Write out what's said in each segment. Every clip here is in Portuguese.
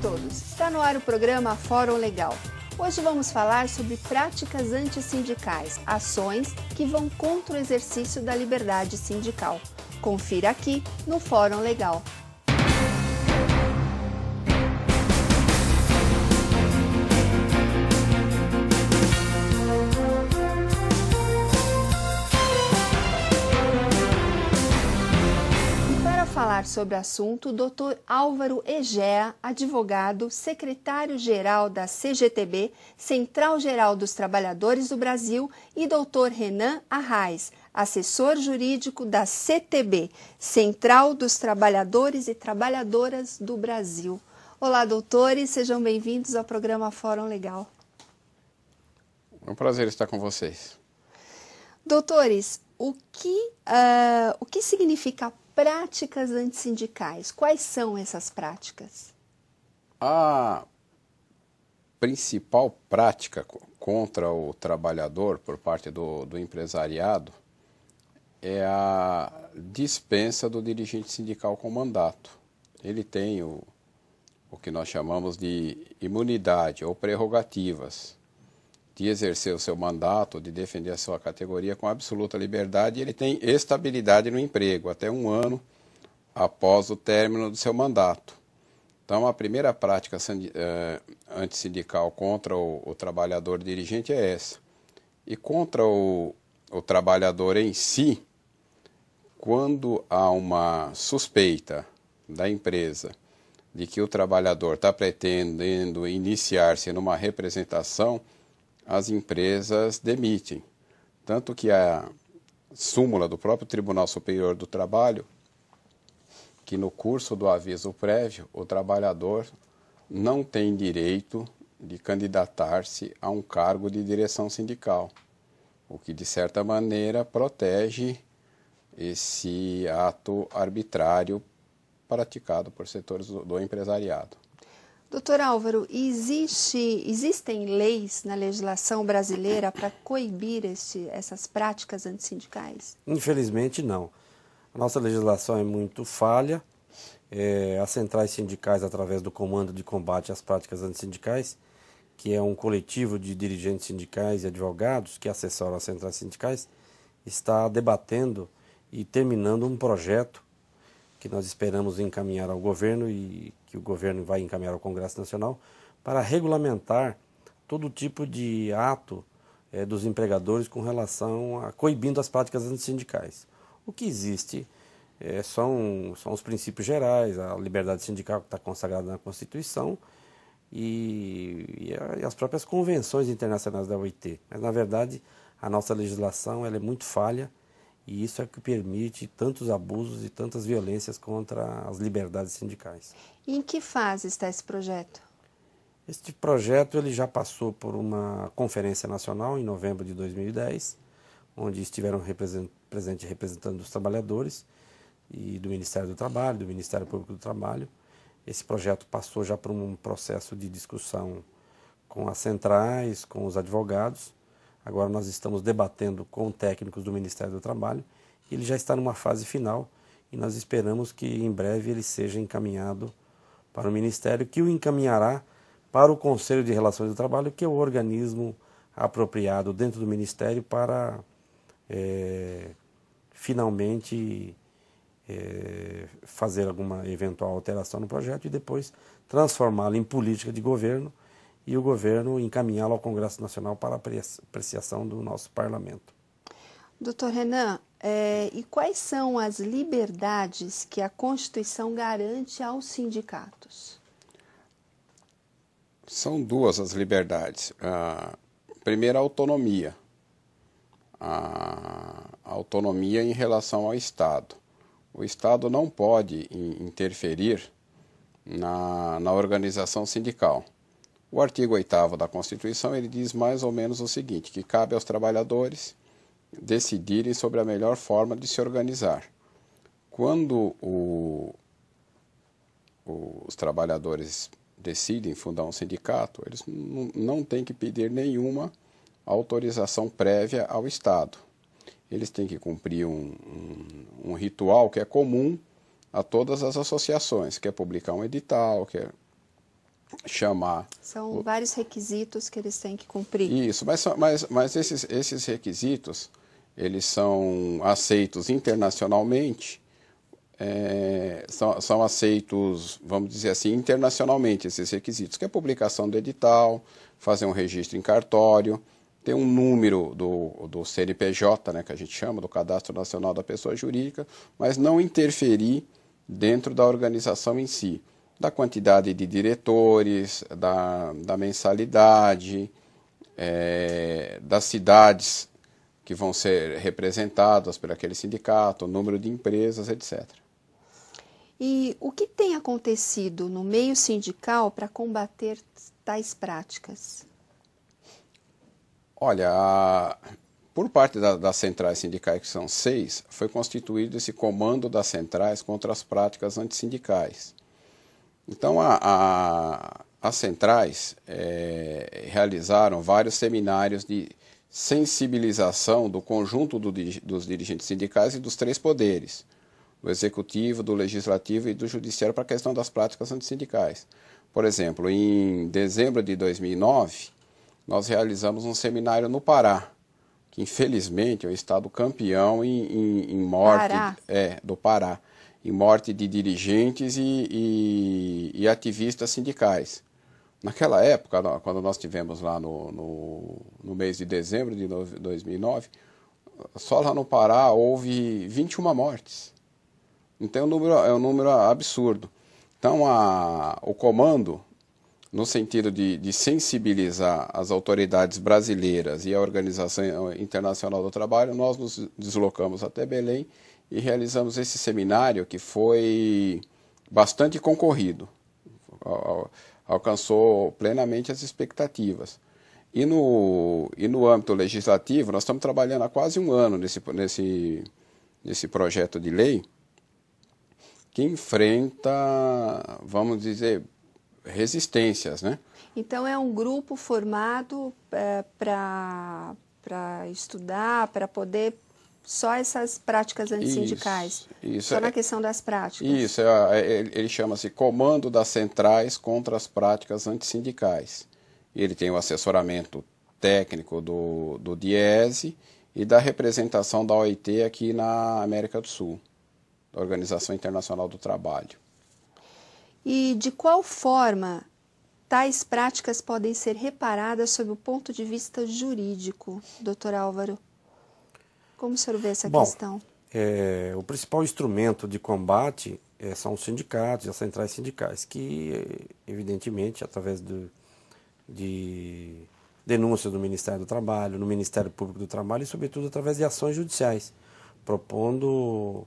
todos! Está no ar o programa Fórum Legal. Hoje vamos falar sobre práticas antissindicais, ações que vão contra o exercício da liberdade sindical. Confira aqui no Fórum Legal. Falar sobre o assunto, o Dr. Álvaro Egea, advogado, secretário-geral da CGTB, Central Geral dos Trabalhadores do Brasil, e Dr. Renan Arraes, assessor jurídico da CTB, Central dos Trabalhadores e Trabalhadoras do Brasil. Olá, doutores, sejam bem-vindos ao programa Fórum Legal. É um prazer estar com vocês. Doutores, o que significa práticas antissindicais? Quais são essas práticas? A principal prática contra o trabalhador por parte do empresariado é a dispensa do dirigente sindical com mandato. Ele tem o que nós chamamos de imunidade ou prerrogativas de exercer o seu mandato, de defender a sua categoria com absoluta liberdade, e ele tem estabilidade no emprego, até 1 ano após o término do seu mandato. Então, a primeira prática antissindical contra o trabalhador dirigente é essa. E contra o trabalhador em si, quando há uma suspeita da empresa de que o trabalhador está pretendendo iniciar-se numa representação, as empresas demitem. Tanto que a súmula do próprio Tribunal Superior do Trabalho, que no curso do aviso prévio, o trabalhador não tem direito de candidatar-se a um cargo de direção sindical, o que de certa maneira protege esse ato arbitrário praticado por setores do empresariado. Doutor Álvaro, existem leis na legislação brasileira para coibir essas práticas antissindicais? Infelizmente, não. A nossa legislação é muito falha. As centrais sindicais, através do Comando de Combate às Práticas Antissindicais, que é um coletivo de dirigentes sindicais e advogados que assessoram as centrais sindicais, está debatendo e terminando um projeto que nós esperamos encaminhar ao governo e que o governo vai encaminhar ao Congresso Nacional para regulamentar todo tipo de ato dos empregadores com relação a coibindo as práticas antissindicais. O que existe são os princípios gerais, a liberdade sindical que está consagrada na Constituição e as próprias convenções internacionais da OIT. Mas, na verdade, a nossa legislação ela é muito falha. E isso é o que permite tantos abusos e tantas violências contra as liberdades sindicais. E em que fase está esse projeto? Este projeto ele já passou por uma conferência nacional em novembro de 2010, onde estiveram presentes representantes dos trabalhadores e do Ministério do Trabalho, do Ministério Público do Trabalho. Esse projeto passou já por um processo de discussão com as centrais, com os advogados. Agora nós estamos debatendo com técnicos do Ministério do Trabalho. Ele já está numa fase final e nós esperamos que em breve ele seja encaminhado para o Ministério, que o encaminhará para o Conselho de Relações do Trabalho, que é o organismo apropriado dentro do Ministério para finalmente fazer alguma eventual alteração no projeto e depois transformá-lo em política de governo e o governo encaminhá-lo ao Congresso Nacional para apreciação do nosso parlamento. Doutor Renan, e quais são as liberdades que a Constituição garante aos sindicatos? São duas as liberdades. Primeiro, a autonomia. A autonomia em relação ao Estado. O Estado não pode interferir na organização sindical. O artigo 8º da Constituição ele diz mais ou menos o seguinte, que cabe aos trabalhadores decidirem sobre a melhor forma de se organizar. Quando os trabalhadores decidem fundar um sindicato, eles não têm que pedir nenhuma autorização prévia ao Estado. Eles têm que cumprir um ritual que é comum a todas as associações, que é publicar um edital, que é chamar... São vários requisitos que eles têm que cumprir. Isso, mas esses requisitos, eles são aceitos internacionalmente, são aceitos, vamos dizer assim, internacionalmente esses requisitos, que é a publicação do edital, fazer um registro em cartório, ter um número do CNPJ, né, que a gente chama, do Cadastro Nacional da Pessoa Jurídica, mas não interferir dentro da organização em si, da quantidade de diretores, da mensalidade, das cidades que vão ser representadas por aquele sindicato, o número de empresas, etc. E o que tem acontecido no meio sindical para combater tais práticas? Olha, por parte das centrais sindicais, que são 6, foi constituído esse comando das centrais contra as práticas antissindicais. Então, as centrais realizaram vários seminários de sensibilização do conjunto dos dirigentes sindicais e dos 3 poderes, do executivo, do legislativo e do judiciário, para a questão das práticas antissindicais. Por exemplo, em dezembro de 2009, nós realizamos um seminário no Pará, que infelizmente é o estado campeão em morte do Pará, em morte de dirigentes e ativistas sindicais. Naquela época, quando nós tivemos lá no mês de dezembro de 2009, só lá no Pará houve 21 mortes. Então é um número absurdo. Então o comando, no sentido de sensibilizar as autoridades brasileiras e a Organização Internacional do Trabalho, nós nos deslocamos até Belém e realizamos esse seminário, que foi bastante concorrido, alcançou plenamente as expectativas. E no âmbito legislativo, nós estamos trabalhando há quase um ano nesse projeto de lei, que enfrenta, vamos dizer, resistências, né? Então é um grupo formado para estudar, para poder só essas práticas antissindicais, só na questão das práticas. Isso, ele chama-se Comando das Centrais contra as Práticas Antissindicais. Ele tem o assessoramento técnico do DIESE e da representação da OIT aqui na América do Sul, da Organização Internacional do Trabalho. E de qual forma tais práticas podem ser reparadas sob o ponto de vista jurídico, doutor Álvaro? Como o senhor vê essa questão? O principal instrumento de combate são os sindicatos e as centrais sindicais, que, evidentemente, através de denúncias do Ministério do Trabalho, no Ministério Público do Trabalho e, sobretudo, através de ações judiciais, propondo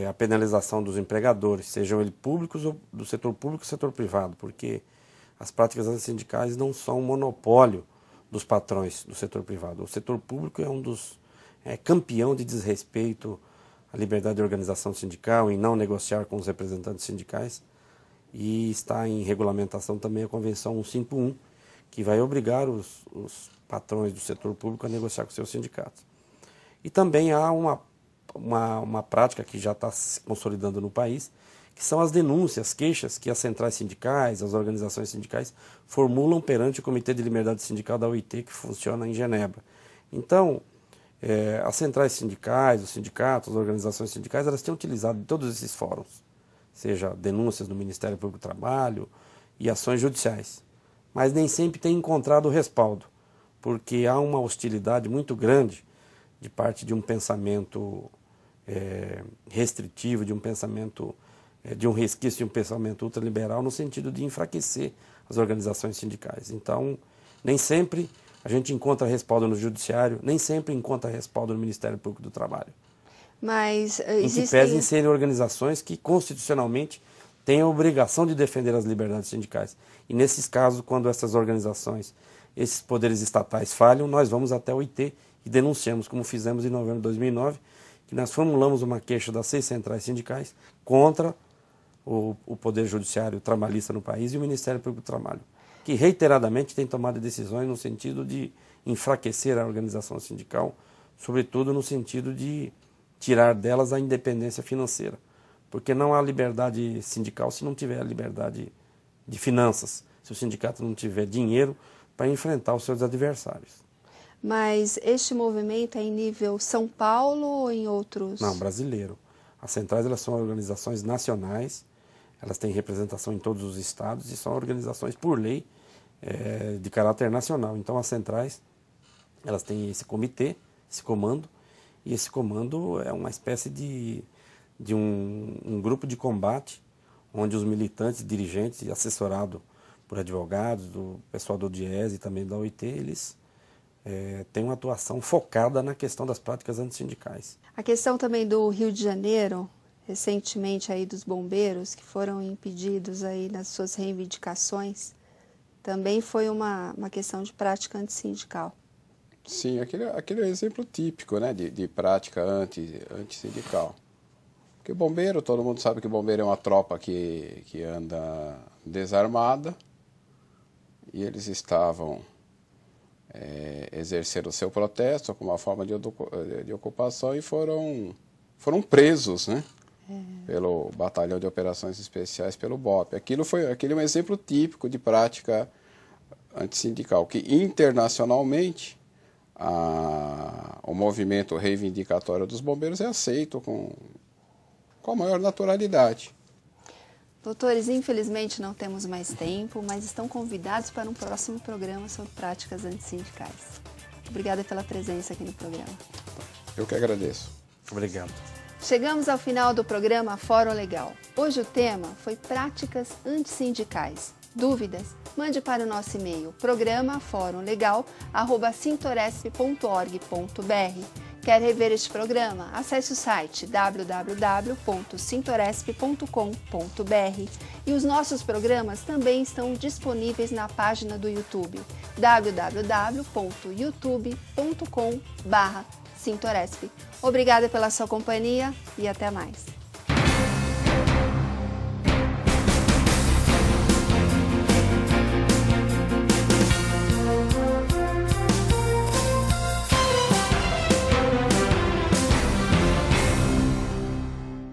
a penalização dos empregadores, sejam eles públicos ou do setor público ou setor privado, porque as práticas antissindicais não são um monopólio dos patrões do setor privado. O setor público é campeão de desrespeito à liberdade de organização sindical, em não negociar com os representantes sindicais, e está em regulamentação também a Convenção 151, que vai obrigar os patrões do setor público a negociar com seus sindicatos. E também há uma prática que já está se consolidando no país, que são as denúncias, queixas que as centrais sindicais, as organizações sindicais formulam perante o Comitê de Liberdade Sindical da OIT, que funciona em Genebra. Então, as centrais sindicais, os sindicatos, as organizações sindicais, elas têm utilizado todos esses fóruns, seja denúncias no Ministério Público do Trabalho e ações judiciais, mas nem sempre têm encontrado respaldo, porque há uma hostilidade muito grande de parte de um pensamento restritivo, de um pensamento, de um resquício de um pensamento ultraliberal, no sentido de enfraquecer as organizações sindicais. Então, nem sempre a gente encontra respaldo no Judiciário, nem sempre encontra respaldo no Ministério Público do Trabalho. Mas em que pese em serem organizações que constitucionalmente têm a obrigação de defender as liberdades sindicais. E nesses casos, quando essas organizações, esses poderes estatais falham, nós vamos até o OIT e denunciamos, como fizemos em novembro de 2009, que nós formulamos uma queixa das 6 centrais sindicais contra o Poder Judiciário trabalhista no país e o Ministério Público do Trabalho, que reiteradamente tem tomado decisões no sentido de enfraquecer a organização sindical, sobretudo no sentido de tirar delas a independência financeira. Porque não há liberdade sindical se não tiver a liberdade de finanças, se o sindicato não tiver dinheiro para enfrentar os seus adversários. Mas este movimento é em nível São Paulo ou em outros? Não, brasileiro. As centrais, elas são organizações nacionais, elas têm representação em todos os estados e são organizações por lei de caráter nacional. Então as centrais, elas têm esse comitê, esse comando, e esse comando é uma espécie de um grupo de combate, onde os militantes, dirigentes, assessorados por advogados, do pessoal do DIES e também da OIT, eles têm uma atuação focada na questão das práticas antissindicais. A questão também do Rio de Janeiro, recentemente aí dos bombeiros, que foram impedidos aí nas suas reivindicações, também foi uma questão de prática antissindical. Sim, aquele é um exemplo típico, né, de prática antissindical. Porque bombeiro, todo mundo sabe que bombeiro é uma tropa que anda desarmada, e eles estavam exercendo o seu protesto como uma forma de ocupação e foram presos, né, pelo Batalhão de Operações Especiais, pelo BOPE. Aquilo é um exemplo típico de prática antissindical, que internacionalmente o movimento reivindicatório dos bombeiros é aceito com a maior naturalidade. Doutores, infelizmente não temos mais tempo, mas estão convidados para um próximo programa sobre práticas antissindicais. Obrigada pela presença aqui no programa. Eu que agradeço. Obrigado. Chegamos ao final do programa Fórum Legal. Hoje o tema foi práticas antissindicais. Dúvidas? Mande para o nosso e-mail programa.forum.legal@sintoresp.org.br. Quer rever este programa? Acesse o site www.sintoresp.com.br e os nossos programas também estão disponíveis na página do YouTube www.youtube.com/Sintoresp. Obrigada pela sua companhia e até mais.